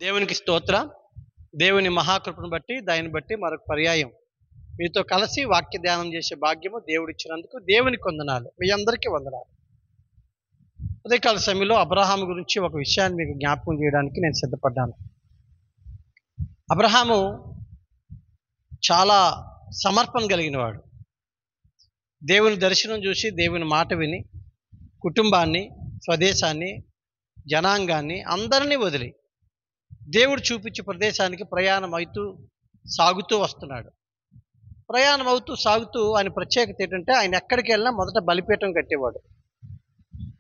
దేవునికి స్తోత్రం. దేవుని మహాకృపను బట్టి దాన్ని బట్టి మరొక పర్యాయం మీతో కలిసి వాక్య ధ్యానం చేసే భాగ్యము దేవుడిచ్చినందుకు దేవునికి వందనాలు. మీ అందరికీ వందనాలు. ఉదయకాల సమయంలో అబ్రహాము గురించి ఒక విషయాన్ని మీకు జ్ఞాపకం చేయడానికి నేను సిద్ధపడ్డాను. అబ్రహాము చాలా సమర్పణ కలిగిన వాడు. దేవుని దర్శనం చూసి దేవుని మాట విని కుటుంబాన్ని, స్వదేశాన్ని, జనాంగాన్ని అందరినీ వదిలి దేవుడు చూపించే ప్రదేశానికి ప్రయాణం అవుతూ సాగుతూ వస్తున్నాడు. ప్రయాణం అవుతూ సాగుతూ ఆయన ప్రత్యేకత ఏంటంటే ఆయన ఎక్కడికి వెళ్ళినా మొదట బలిపీఠం కట్టేవాడు.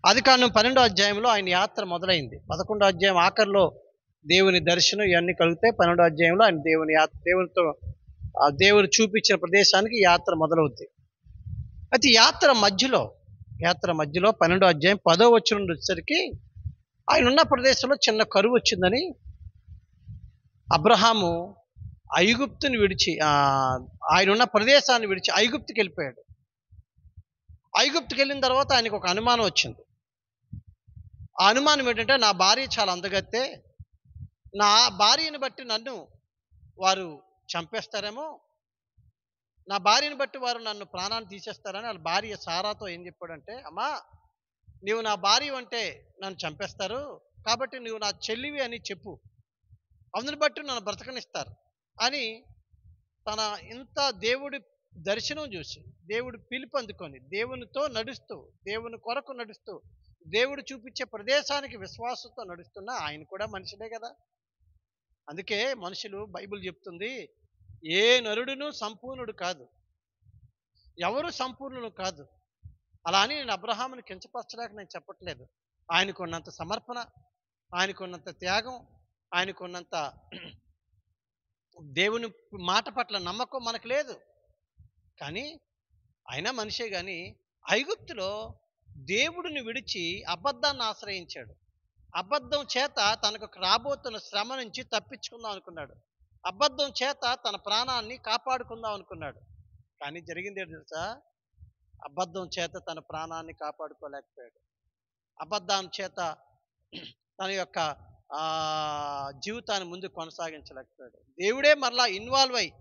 ఆదికాండం 12వ అధ్యాయంలో ఆయన యాత్ర మొదలైంది. 11వ అధ్యాయం ఆఖరిలో దేవుని దర్శనం ఇవన్నీ కలుగుతాయి. 12వ అధ్యాయంలో ఆయన దేవునితో దేవుడు చూపించిన ప్రదేశానికి యాత్ర మొదలవుద్ది. అయితే యాత్ర మధ్యలో 12వ అధ్యాయం 10వ వచనం నుండి వచ్చేసరికి ఆయన ఉన్న ప్రదేశంలో చిన్న కరువు వచ్చిందని అబ్రహాము ఐగుప్తుని విడిచి ఆయన ఉన్న ప్రదేశాన్ని విడిచి ఐగుప్తుకి వెళ్ళిపోయాడు. ఐగుప్తుకి వెళ్ళిన తర్వాత ఆయనకు ఒక అనుమానం వచ్చింది. ఆ అనుమానం ఏంటంటే, నా భార్య చాలా అందగత్తే, నా భార్యని బట్టి నన్ను వారు చంపేస్తారేమో, నా భార్యని బట్టి వారు నన్ను ప్రాణాన్ని తీసేస్తారని వాళ్ళ భార్య సారాతో ఏం చెప్పాడంటే, అమ్మా నీవు నా భార్య అంటే నన్ను చంపేస్తారు, కాబట్టి నువ్వు నా చెల్లివి అని చెప్పు, అందుని బట్టి నన్ను బ్రతకనిస్తారు అని తన ఇంత దేవుడి దర్శనం చూసి దేవుడి పిలుపు అందుకొని దేవునితో నడుస్తూ దేవుని కొరకు నడుస్తూ దేవుడు చూపించే ప్రదేశానికి విశ్వాసంతో నడుస్తున్న ఆయన కూడా మనిషినే కదా. అందుకే మనుషులు బైబిల్ చెప్తుంది, ఏ నరుడును సంపూర్ణుడు కాదు, ఎవరు సంపూర్ణులు కాదు. అలా అని నేను అబ్రహాముని కించపరచడానికి నేను చెప్పట్లేదు. ఆయనకున్నంత సమర్పణ, ఆయనకున్నంత త్యాగం, ఆయనకున్నంత దేవుని మాట పట్ల నమ్మకం మనకు లేదు. కానీ ఆయన మనిషే. కానీ ఐగుప్తులో దేవుడిని విడిచి అబద్ధాన్ని ఆశ్రయించాడు. అబద్ధం చేత తనకు రాబోతున్న శ్రమ నుంచి తప్పించుకుందాం అనుకున్నాడు. అబద్ధం చేత తన ప్రాణాన్ని కాపాడుకుందాం అనుకున్నాడు. కానీ జరిగింది ఏంటో తెలుసా? అబద్ధం చేత తన ప్రాణాన్ని కాపాడుకోలేకపోయాడు. అబద్ధం చేత తన యొక్క జీవితాన్ని ముందు కొనసాగించలేకపోయాడు. దేవుడే మరలా ఇన్వాల్వ్ అయ్యి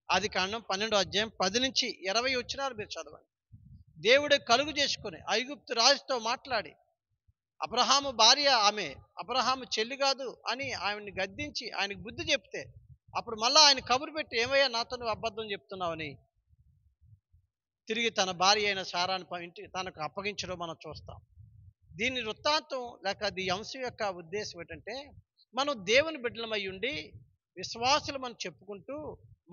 ఆదికాండం 12వ అధ్యాయం 10 నుంచి 20 వచనాలు మీరు చదవండి. దేవుడే కలుగు చేసుకుని ఐగుప్తు రాజుతో మాట్లాడి, అబ్రహాము భార్య ఆమె అబ్రహాము చెల్లి కాదు అని ఆయన్ని గద్దించి ఆయనకు బుద్ధి చెప్తే, అప్పుడు మళ్ళా ఆయన కబురు పెట్టి, ఏమయ్యా నాతో నువ్వు అబద్ధం చెప్తున్నావని తిరిగి తన భార్య అయిన సారాన్ని ఇంటికి తనకు అప్పగించడం మనం చూస్తాం. దీని వృత్తాంతం లేక ఈ అంశం యొక్క ఉద్దేశం ఏంటంటే, మనం దేవుని బిడ్డలమై ఉండి విశ్వాసులు మనం చెప్పుకుంటూ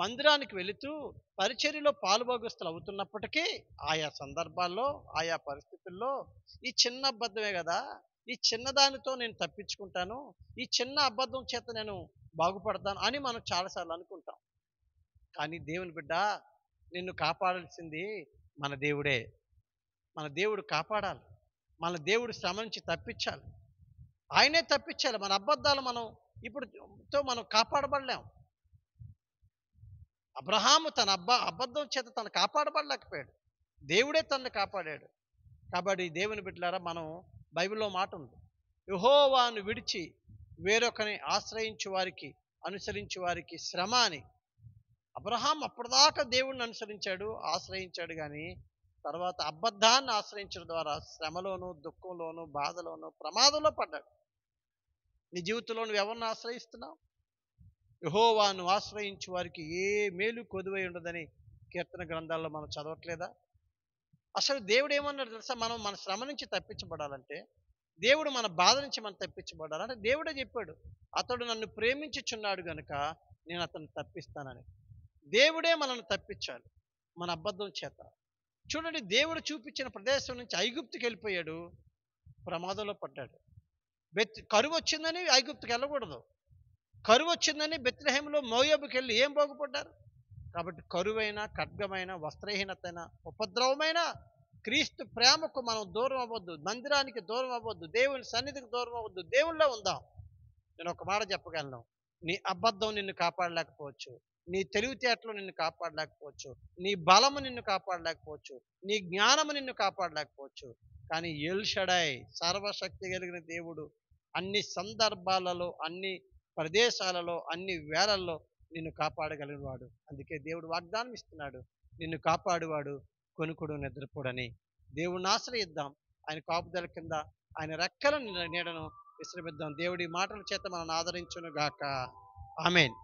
మందిరానికి వెళుతూ పరిచర్యలో పాలుభాగస్తులు అవుతున్నప్పటికీ ఆయా సందర్భాల్లో ఆయా పరిస్థితుల్లో ఈ చిన్న అబద్ధమే కదా, ఈ చిన్నదానితో నేను తప్పించుకుంటాను, ఈ చిన్న అబద్ధం చేత నేను బాగుపడతాను అని మనం చాలాసార్లు అనుకుంటాం. కానీ దేవుని బిడ్డ, నిన్ను కాపాడాల్సింది మన దేవుడే. మన దేవుడు కాపాడాలి. మన దేవుడు శ్రమ నుంచి తప్పించాలి. ఆయనే తప్పించాలి. మన అబద్ధాలు మనం కాపాడబడలేం. అబ్రహాము తన అబద్ధం చేత తను కాపాడబడలేకపోయాడు. దేవుడే తనను కాపాడాడు. కాబట్టి దేవుని బిడ్డలారా, మనం బైబిల్లో మాట ఉంది, యెహోవాను విడిచి వేరొకని ఆశ్రయించు వారికి అనుసరించు వారికి శ్రమ అని. అబ్రహాం అప్పటిదాకా దేవుడిని అనుసరించాడు, ఆశ్రయించాడు. కానీ తర్వాత అబద్ధాన్ని ఆశ్రయించడం ద్వారా శ్రమలోను, దుఃఖంలోను, బాధలోను, ప్రమాదంలో పడ్డాడు. నీ జీవితంలో నువ్వు ఎవరిని ఆశ్రయిస్తున్నావు? యెహోవాను ఆశ్రయించు వారికి ఏ మేలు కొదువై ఉండదని కీర్తన గ్రంథాల్లో మనం చదవట్లేదా? అసలు దేవుడు ఏమన్నాడు తెలుసా? మనం మన శ్రమ నుంచి తప్పించబడాలంటే, దేవుడు మన బాధ నుంచి మనం తప్పించబడాలంటే దేవుడే చెప్పాడు, అతడు నన్ను ప్రేమించుచున్నాడు గనుక నేను అతన్ని తప్పిస్తానని. దేవుడే మనల్ని తప్పించాలి మన అబద్ధం చేత. చూడండి, దేవుడు చూపించిన ప్రదేశం నుంచి ఐగుప్తుకి వెళ్ళిపోయాడు, ప్రమాదంలో పడ్డాడు. కరువు వచ్చిందని ఐగుప్తుకి వెళ్ళకూడదు. కరువు వచ్చిందని బెత్లెహేములో మోయాబుకి వెళ్ళి ఏం బాగుపడ్డారు? కాబట్టి కరువైన, ఖడ్గమైన, వస్త్రహీనతైన, ఉపద్రవమైన క్రీస్తు ప్రేమకు మనం దూరం అవ్వద్దు, మందిరానికి దూరం అవ్వద్దు, దేవుని సన్నిధికి దూరం అవ్వద్దు, దేవుళ్ళో ఉందాం. నేను ఒక మాట చెప్పగలను, నీ అబద్ధం నిన్ను కాపాడలేకపోవచ్చు, నీ తెలివితేటలు నిన్ను కాపాడలేకపోవచ్చు, నీ బలము నిన్ను కాపాడలేకపోవచ్చు, నీ జ్ఞానము నిన్ను కాపాడలేకపోవచ్చు. కానీ ఎల్ షడాయ్, సర్వశక్తి కలిగిన దేవుడు అన్ని సందర్భాలలో అన్ని ప్రదేశాలలో అన్ని వేళల్లో నిన్ను కాపాడగలిగిన వాడు. అందుకే దేవుడు వాగ్దానం ఇస్తున్నాడు, నిన్ను కాపాడువాడు కొనుకుడు నిద్రపోడని. దేవుణ్ణి ఆశ్రయిద్దాం, ఆయన కాపుదల కింద ఆయన రెక్కల నీడను విశ్రమిద్దాం. దేవుడి మాటల చేత మనల్ని ఆదరించును గాక. ఆమేన్.